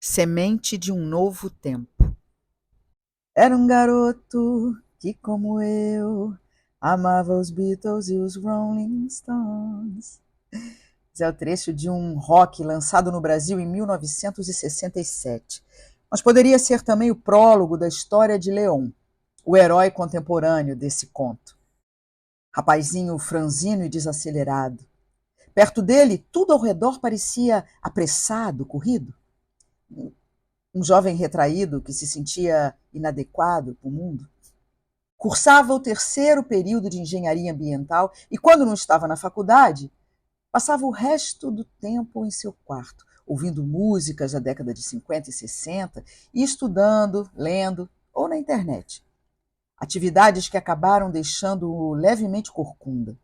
Semente de um novo tempo. Era um garoto que, como eu, amava os Beatles e os Rolling Stones. Esse é o trecho de um rock lançado no Brasil em 1967. Mas poderia ser também o prólogo da história de Leon, o herói contemporâneo desse conto. Rapazinho franzino e desacelerado. Perto dele, tudo ao redor parecia apressado, corrido. Um jovem retraído que se sentia inadequado para o mundo. Cursava o terceiro período de engenharia ambiental e, quando não estava na faculdade, passava o resto do tempo em seu quarto, ouvindo músicas da década de 50 e 60 e estudando, lendo ou na internet. Atividades que acabaram deixando-o levemente corcunda.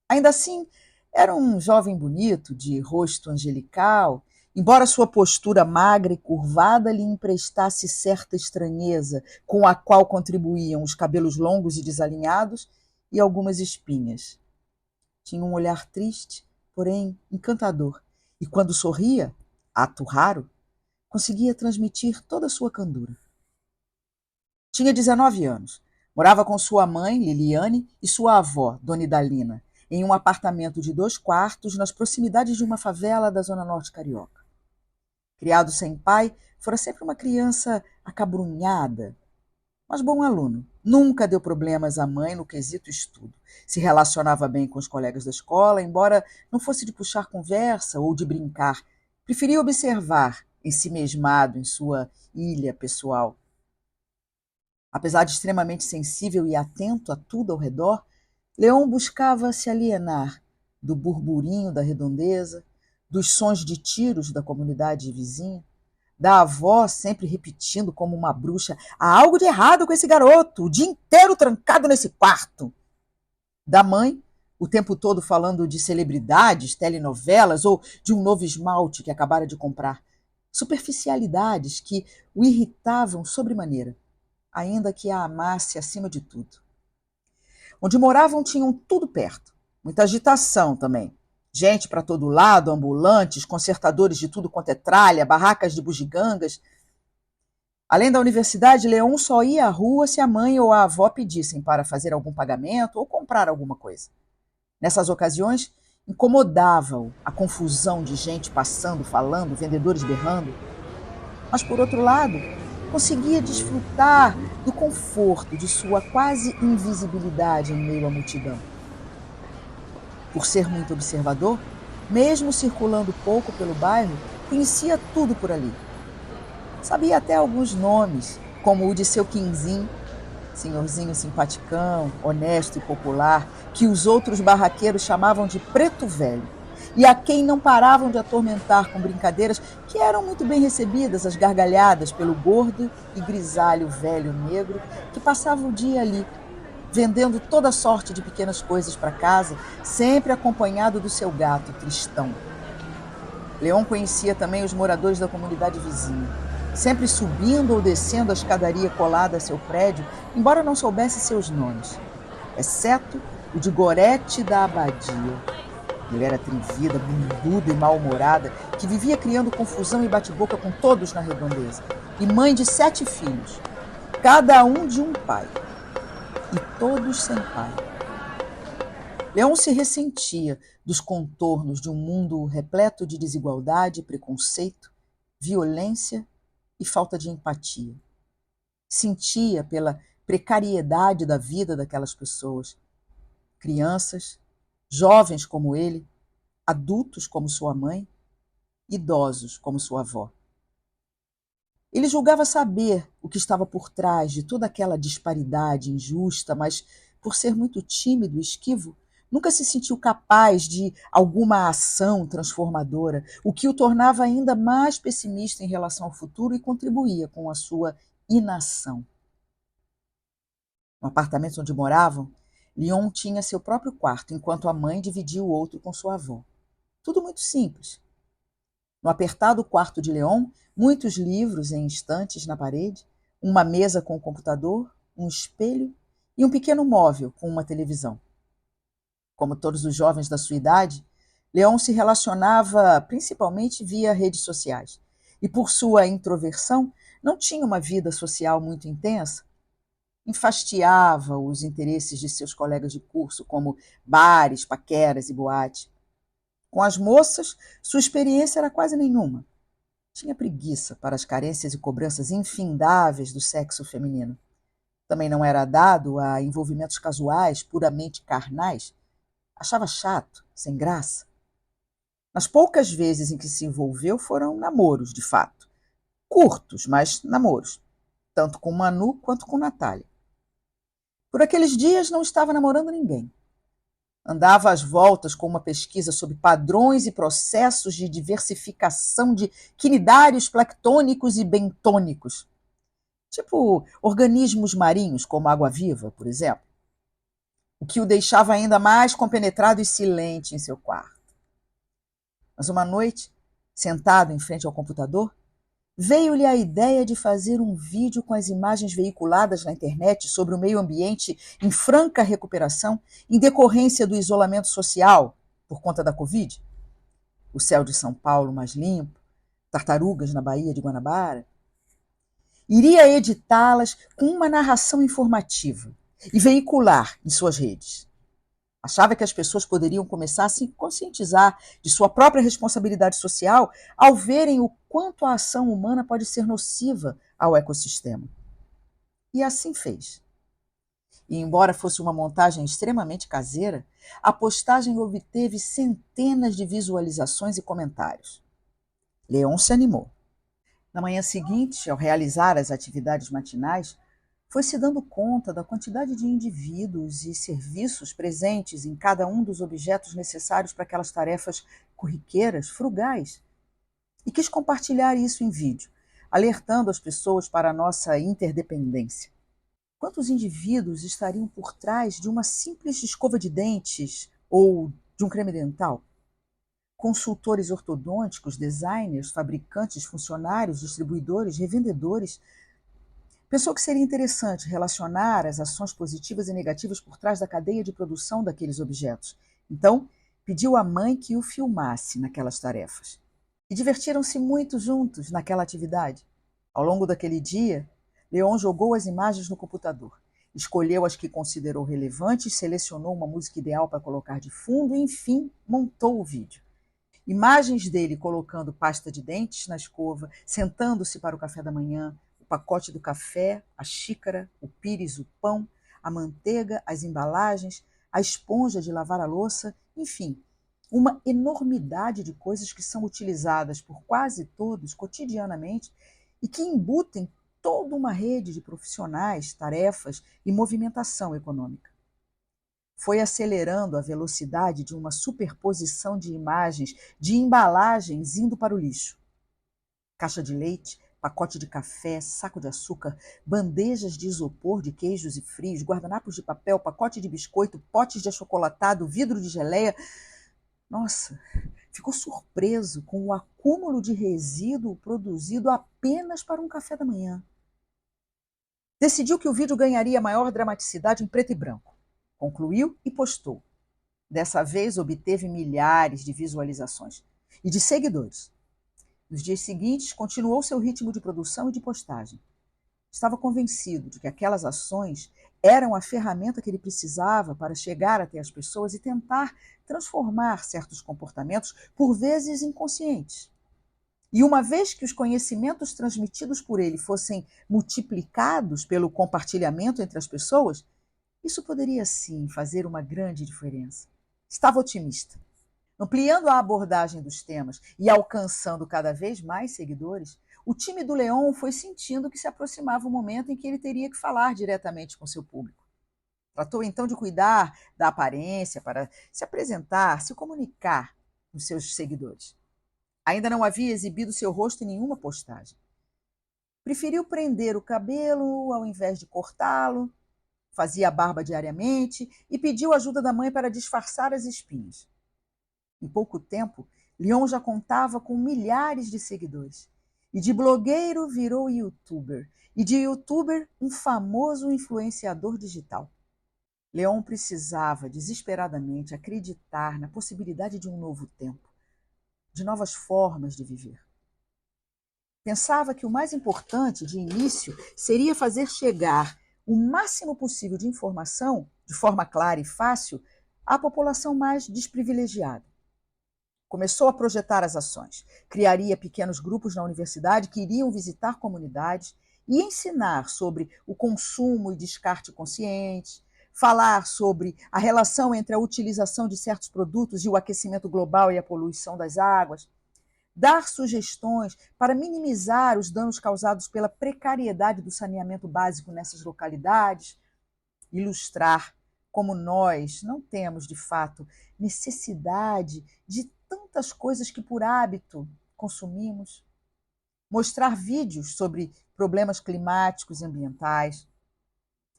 Ainda assim, era um jovem bonito, de rosto angelical, embora sua postura magra e curvada lhe emprestasse certa estranheza, com a qual contribuíam os cabelos longos e desalinhados e algumas espinhas. Tinha um olhar triste, porém encantador, e quando sorria, ato raro, conseguia transmitir toda a sua candura. Tinha 19 anos. Morava com sua mãe, Liliane, e sua avó, Dona Idalina, em um apartamento de 2 quartos nas proximidades de uma favela da Zona Norte Carioca. Criado sem pai, fora sempre uma criança acabrunhada, mas bom aluno. Nunca deu problemas à mãe no quesito estudo. Se relacionava bem com os colegas da escola, embora não fosse de puxar conversa ou de brincar. Preferia observar, ensimesmado em sua ilha pessoal. Apesar de extremamente sensível e atento a tudo ao redor, Leon buscava se alienar do burburinho da redondeza, dos sons de tiros da comunidade vizinha, da avó sempre repetindo como uma bruxa: há algo de errado com esse garoto, o dia inteiro trancado nesse quarto. Da mãe, o tempo todo falando de celebridades, telenovelas ou de um novo esmalte que acabara de comprar. Superficialidades que o irritavam sobremaneira, ainda que a amasse acima de tudo. Onde moravam tinham tudo perto. Muita agitação também. Gente para todo lado, ambulantes, consertadores de tudo quanto é tralha, barracas de bugigangas. Além da universidade, Leon só ia à rua se a mãe ou a avó pedissem para fazer algum pagamento ou comprar alguma coisa. Nessas ocasiões, incomodava-o a confusão de gente passando, falando, vendedores berrando. Mas, por outro lado, conseguia desfrutar do conforto de sua quase invisibilidade em meio à multidão. Por ser muito observador, mesmo circulando pouco pelo bairro, conhecia tudo por ali. Sabia até alguns nomes, como o de seu Quinzim, senhorzinho simpaticão, honesto e popular, que os outros barraqueiros chamavam de Preto Velho, e a quem não paravam de atormentar com brincadeiras que eram muito bem recebidas às gargalhadas pelo gordo e grisalho velho negro que passava o dia ali, vendendo toda sorte de pequenas coisas para casa, sempre acompanhado do seu gato, Tristão. Leon conhecia também os moradores da comunidade vizinha, sempre subindo ou descendo a escadaria colada a seu prédio, embora não soubesse seus nomes, exceto o de Gorete da Abadia. Mulher atrevida, bunduda e mal-humorada, que vivia criando confusão e bate-boca com todos na redondeza, e mãe de 7 filhos, cada um de um pai, e todos sem pai. Leon se ressentia dos contornos de um mundo repleto de desigualdade, preconceito, violência e falta de empatia. Sentia pela precariedade da vida daquelas pessoas, crianças, jovens como ele, adultos como sua mãe, idosos como sua avó. Ele julgava saber o que estava por trás de toda aquela disparidade injusta, mas, por ser muito tímido e esquivo, nunca se sentiu capaz de alguma ação transformadora, o que o tornava ainda mais pessimista em relação ao futuro e contribuía com a sua inação. No apartamento onde moravam, Leon tinha seu próprio quarto, enquanto a mãe dividia o outro com sua avó. Tudo muito simples. No apertado quarto de Leon, muitos livros em estantes na parede, uma mesa com computador, um espelho e um pequeno móvel com uma televisão. Como todos os jovens da sua idade, Leon se relacionava principalmente via redes sociais e por sua introversão, não tinha uma vida social muito intensa. Enfastiava os interesses de seus colegas de curso, como bares, paqueras e boate. Com as moças, sua experiência era quase nenhuma. Tinha preguiça para as carências e cobranças infindáveis do sexo feminino. Também não era dado a envolvimentos casuais, puramente carnais. Achava chato, sem graça. Nas poucas vezes em que se envolveu foram namoros, de fato. Curtos, mas namoros. Tanto com Manu quanto com Natália. Por aqueles dias não estava namorando ninguém. Andava às voltas com uma pesquisa sobre padrões e processos de diversificação de quinidários planctônicos e bentônicos. Tipo organismos marinhos, como água-viva, por exemplo. O que o deixava ainda mais compenetrado e silente em seu quarto. Mas uma noite, sentado em frente ao computador, veio-lhe a ideia de fazer um vídeo com as imagens veiculadas na internet sobre o meio ambiente em franca recuperação em decorrência do isolamento social por conta da Covid. O céu de São Paulo mais limpo, tartarugas na Baía de Guanabara. Iria editá-las com uma narração informativa e veicular em suas redes. Achava que as pessoas poderiam começar a se conscientizar de sua própria responsabilidade social ao verem o quanto a ação humana pode ser nociva ao ecossistema. E assim fez. E embora fosse uma montagem extremamente caseira, a postagem obteve centenas de visualizações e comentários. Leon se animou. Na manhã seguinte, ao realizar as atividades matinais, foi se dando conta da quantidade de indivíduos e serviços presentes em cada um dos objetos necessários para aquelas tarefas corriqueiras, frugais, e quis compartilhar isso em vídeo, alertando as pessoas para a nossa interdependência. Quantos indivíduos estariam por trás de uma simples escova de dentes ou de um creme dental? Consultores ortodônticos, designers, fabricantes, funcionários, distribuidores, revendedores. Pensou que seria interessante relacionar as ações positivas e negativas por trás da cadeia de produção daqueles objetos. Então, pediu à mãe que o filmasse naquelas tarefas. E divertiram-se muito juntos naquela atividade. Ao longo daquele dia, Leon jogou as imagens no computador, escolheu as que considerou relevantes, selecionou uma música ideal para colocar de fundo e, enfim, montou o vídeo. Imagens dele colocando pasta de dentes na escova, sentando-se para o café da manhã, o pacote do café, a xícara, o pires, o pão, a manteiga, as embalagens, a esponja de lavar a louça, enfim, uma enormidade de coisas que são utilizadas por quase todos cotidianamente e que embutem toda uma rede de profissionais, tarefas e movimentação econômica. Foi acelerando a velocidade de uma superposição de imagens, de embalagens indo para o lixo. Caixa de leite, pacote de café, saco de açúcar, bandejas de isopor de queijos e frios, guardanapos de papel, pacote de biscoito, potes de achocolatado, vidro de geleia. Nossa, ficou surpreso com o acúmulo de resíduo produzido apenas para um café da manhã. Decidiu que o vídeo ganharia maior dramaticidade em preto e branco. Concluiu e postou. Dessa vez obteve milhares de visualizações e de seguidores. Nos dias seguintes, continuou seu ritmo de produção e de postagem. Estava convencido de que aquelas ações eram a ferramenta que ele precisava para chegar até as pessoas e tentar transformar certos comportamentos, por vezes inconscientes. E uma vez que os conhecimentos transmitidos por ele fossem multiplicados pelo compartilhamento entre as pessoas, isso poderia sim fazer uma grande diferença. Estava otimista. Ampliando a abordagem dos temas e alcançando cada vez mais seguidores, o time do Leon foi sentindo que se aproximava o momento em que ele teria que falar diretamente com seu público. Tratou então de cuidar da aparência para se apresentar, se comunicar com seus seguidores. Ainda não havia exibido seu rosto em nenhuma postagem. Preferiu prender o cabelo ao invés de cortá-lo, fazia a barba diariamente e pediu ajuda da mãe para disfarçar as espinhas. Em pouco tempo, Leon já contava com milhares de seguidores. E de blogueiro virou youtuber. E de youtuber, um famoso influenciador digital. Leon precisava desesperadamente acreditar na possibilidade de um novo tempo, de novas formas de viver. Pensava que o mais importante, de início, seria fazer chegar o máximo possível de informação, de forma clara e fácil, à população mais desprivilegiada. Começou a projetar as ações. Criaria pequenos grupos na universidade que iriam visitar comunidades e ensinar sobre o consumo e descarte consciente, falar sobre a relação entre a utilização de certos produtos e o aquecimento global e a poluição das águas, dar sugestões para minimizar os danos causados pela precariedade do saneamento básico nessas localidades, ilustrar como nós não temos, de fato, necessidade de tantas coisas que por hábito consumimos, mostrar vídeos sobre problemas climáticos e ambientais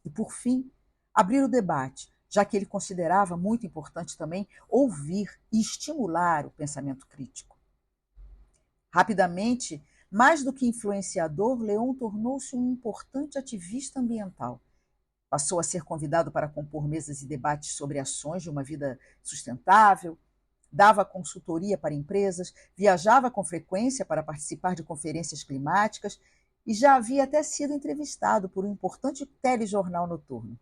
e, por fim, abrir o debate, já que ele considerava muito importante também ouvir e estimular o pensamento crítico. Rapidamente, mais do que influenciador, Leon tornou-se um importante ativista ambiental. Passou a ser convidado para compor mesas e debates sobre ações de uma vida sustentável, dava consultoria para empresas, viajava com frequência para participar de conferências climáticas e já havia até sido entrevistado por um importante telejornal noturno.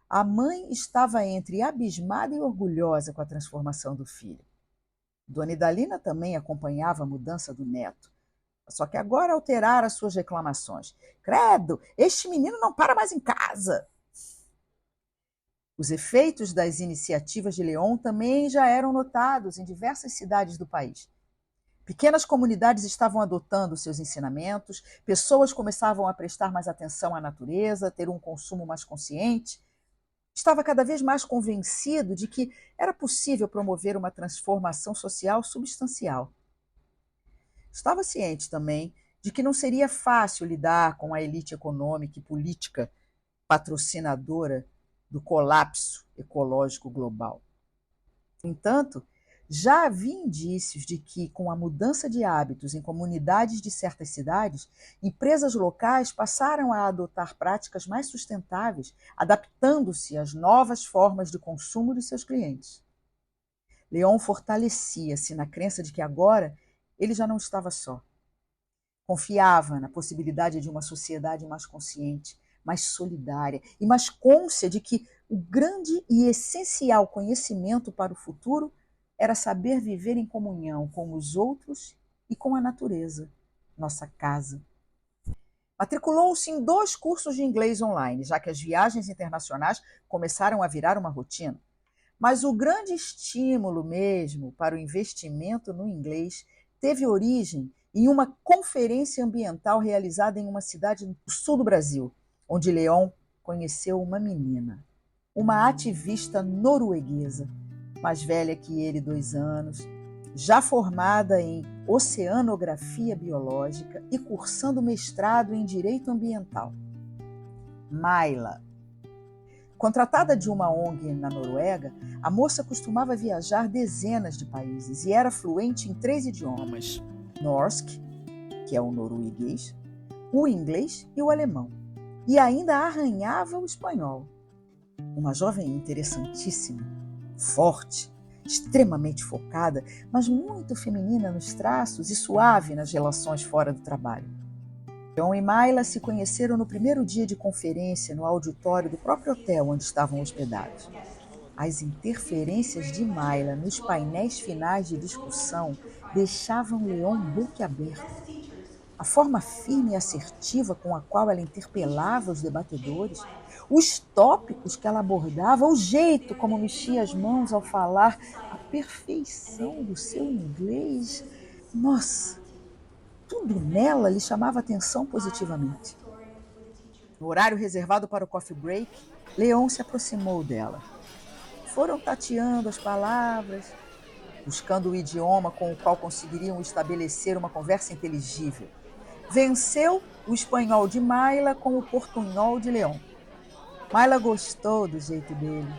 A mãe estava entre abismada e orgulhosa com a transformação do filho. Dona Idalina também acompanhava a mudança do neto, só que agora alterara suas reclamações. Credo, este menino não para mais em casa. Os efeitos das iniciativas de Leon também já eram notados em diversas cidades do país. Pequenas comunidades estavam adotando seus ensinamentos, pessoas começavam a prestar mais atenção à natureza, ter um consumo mais consciente. Estava cada vez mais convencido de que era possível promover uma transformação social substancial. Estava ciente também de que não seria fácil lidar com a elite econômica e política patrocinadora do colapso ecológico global. No entanto, já havia indícios de que, com a mudança de hábitos em comunidades de certas cidades, empresas locais passaram a adotar práticas mais sustentáveis, adaptando-se às novas formas de consumo de seus clientes. Leon fortalecia-se na crença de que agora ele já não estava só. Confiava na possibilidade de uma sociedade mais consciente, mais solidária e mais cônscia de que o grande e essencial conhecimento para o futuro era saber viver em comunhão com os outros e com a natureza, nossa casa. Matriculou-se em 2 cursos de inglês online, já que as viagens internacionais começaram a virar uma rotina. Mas o grande estímulo mesmo para o investimento no inglês teve origem em uma conferência ambiental realizada em uma cidade do sul do Brasil, onde Leon conheceu uma menina, uma ativista norueguesa, mais velha que ele 2 anos, já formada em oceanografia biológica e cursando mestrado em direito ambiental. Mayla. Contratada de uma ONG na Noruega, a moça costumava viajar dezenas de países e era fluente em 3 idiomas: norsk, que é o norueguês, o inglês e o alemão, e ainda arranhava o espanhol. Uma jovem interessantíssima, forte, extremamente focada, mas muito feminina nos traços e suave nas relações fora do trabalho. Leon e Mayla se conheceram no primeiro dia de conferência no auditório do próprio hotel onde estavam hospedados. As interferências de Mayla nos painéis finais de discussão deixavam Leon boquiaberto. A forma firme e assertiva com a qual ela interpelava os debatedores, os tópicos que ela abordava, o jeito como mexia as mãos ao falar, a perfeição do seu inglês. Nossa, tudo nela lhe chamava atenção positivamente. No horário reservado para o coffee break, Leon se aproximou dela. Foram tateando as palavras, buscando o idioma com o qual conseguiriam estabelecer uma conversa inteligível. Venceu o espanhol de Mayla com o portunhol de Leon. Mayla gostou do jeito dele,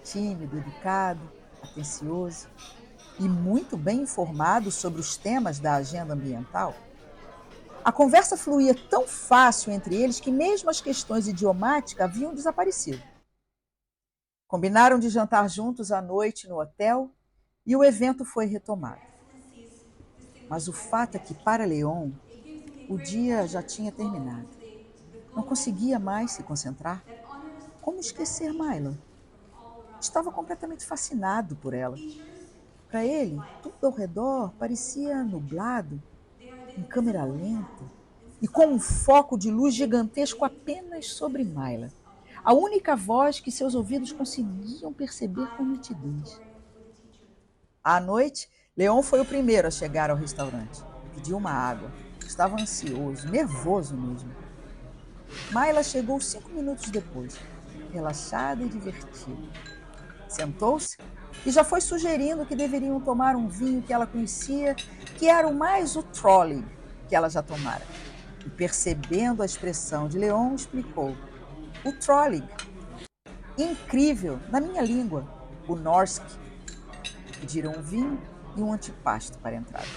tímido, educado, atencioso e muito bem informado sobre os temas da agenda ambiental. A conversa fluía tão fácil entre eles que mesmo as questões idiomáticas haviam desaparecido. Combinaram de jantar juntos à noite no hotel e o evento foi retomado. Mas o fato é que, para Leon, O dia já tinha terminado. Não conseguia mais se concentrar. Como esquecer Myla? Estava completamente fascinado por ela. Para ele, tudo ao redor parecia nublado, em câmera lenta e com um foco de luz gigantesco apenas sobre Myla. A única voz que seus ouvidos conseguiam perceber com nitidez. À noite, Leon foi o primeiro a chegar ao restaurante. Pediu uma água. Estava ansioso, nervoso mesmo. Myla chegou 5 minutos depois, relaxada e divertida. Sentou-se e já foi sugerindo que deveriam tomar um vinho que ela conhecia, que era o mais o Trolling que ela já tomara. E percebendo a expressão de Leon, explicou. O Trolling. Incrível, na minha língua, o Norsk. Pediram um vinho e um antipasto para a entrada.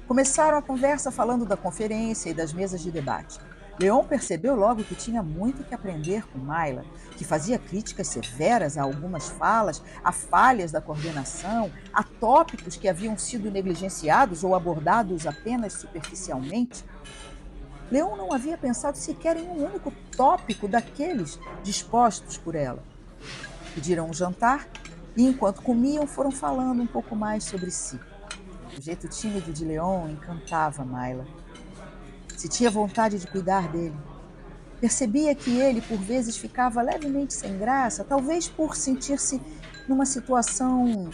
Começaram a conversa falando da conferência e das mesas de debate. Leon percebeu logo que tinha muito que aprender com Myla, que fazia críticas severas a algumas falas, a falhas da coordenação, a tópicos que haviam sido negligenciados ou abordados apenas superficialmente. Leon não havia pensado sequer em um único tópico daqueles dispostos por ela. Pediram um jantar e, enquanto comiam, foram falando um pouco mais sobre si. O jeito tímido de Leon encantava Myla. Sentia vontade de cuidar dele. Percebia que ele, por vezes, ficava levemente sem graça, talvez por sentir-se numa situação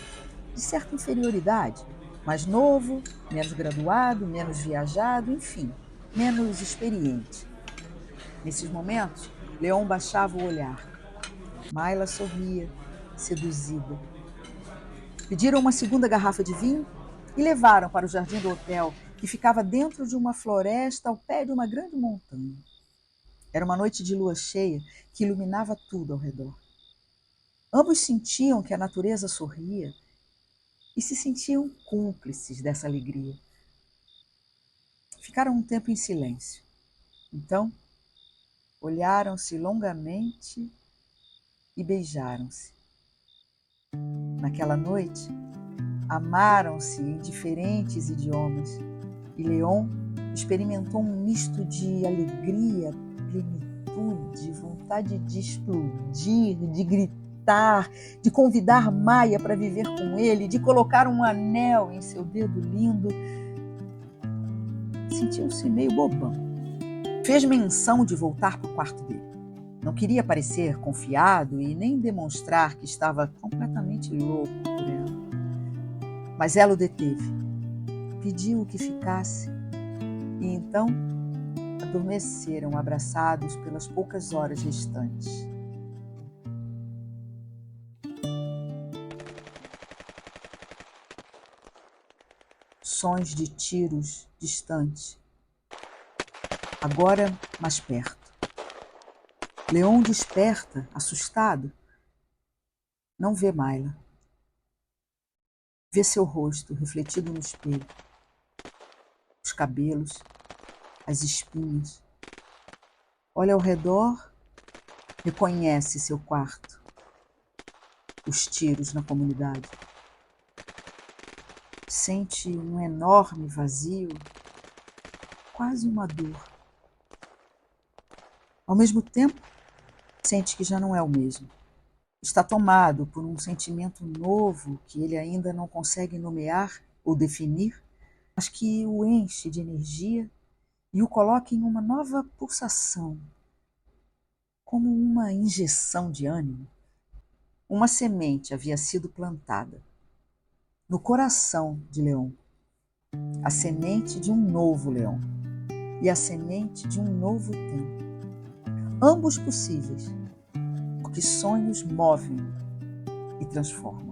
de certa inferioridade. Mais novo, menos graduado, menos viajado, enfim, menos experiente. Nesses momentos, Leon baixava o olhar. Myla sorria, seduzida. Pediram uma segunda garrafa de vinho e levaram para o jardim do hotel, que ficava dentro de uma floresta ao pé de uma grande montanha. Era uma noite de lua cheia que iluminava tudo ao redor. Ambos sentiam que a natureza sorria e se sentiam cúmplices dessa alegria. Ficaram um tempo em silêncio. Então, olharam-se longamente e beijaram-se. Naquela noite, amaram-se em diferentes idiomas e Leon experimentou um misto de alegria, plenitude, vontade de explodir, de gritar, de convidar Maia para viver com ele, de colocar um anel em seu dedo lindo. Sentiu-se meio bobão. Fez menção de voltar para o quarto dele. Não queria parecer confiado e nem demonstrar que estava completamente louco por ela. Mas ela o deteve. Pediu que ficasse e então adormeceram abraçados pelas poucas horas restantes. Sons de tiros distantes, agora mais perto. Leon desperta, assustado. Não vê Myla. Vê seu rosto refletido no espelho. Os cabelos, as espinhas. Olha ao redor, reconhece seu quarto. Os tiros na comunidade. Sente um enorme vazio, quase uma dor. Ao mesmo tempo, sente que já não é o mesmo. Está tomado por um sentimento novo que ele ainda não consegue nomear ou definir, mas que o enche de energia e o coloca em uma nova pulsação, como uma injeção de ânimo. Uma semente havia sido plantada no coração de Leon, a semente de um novo Leon e a semente de um novo tempo. Ambos possíveis, porque sonhos movem e transformam.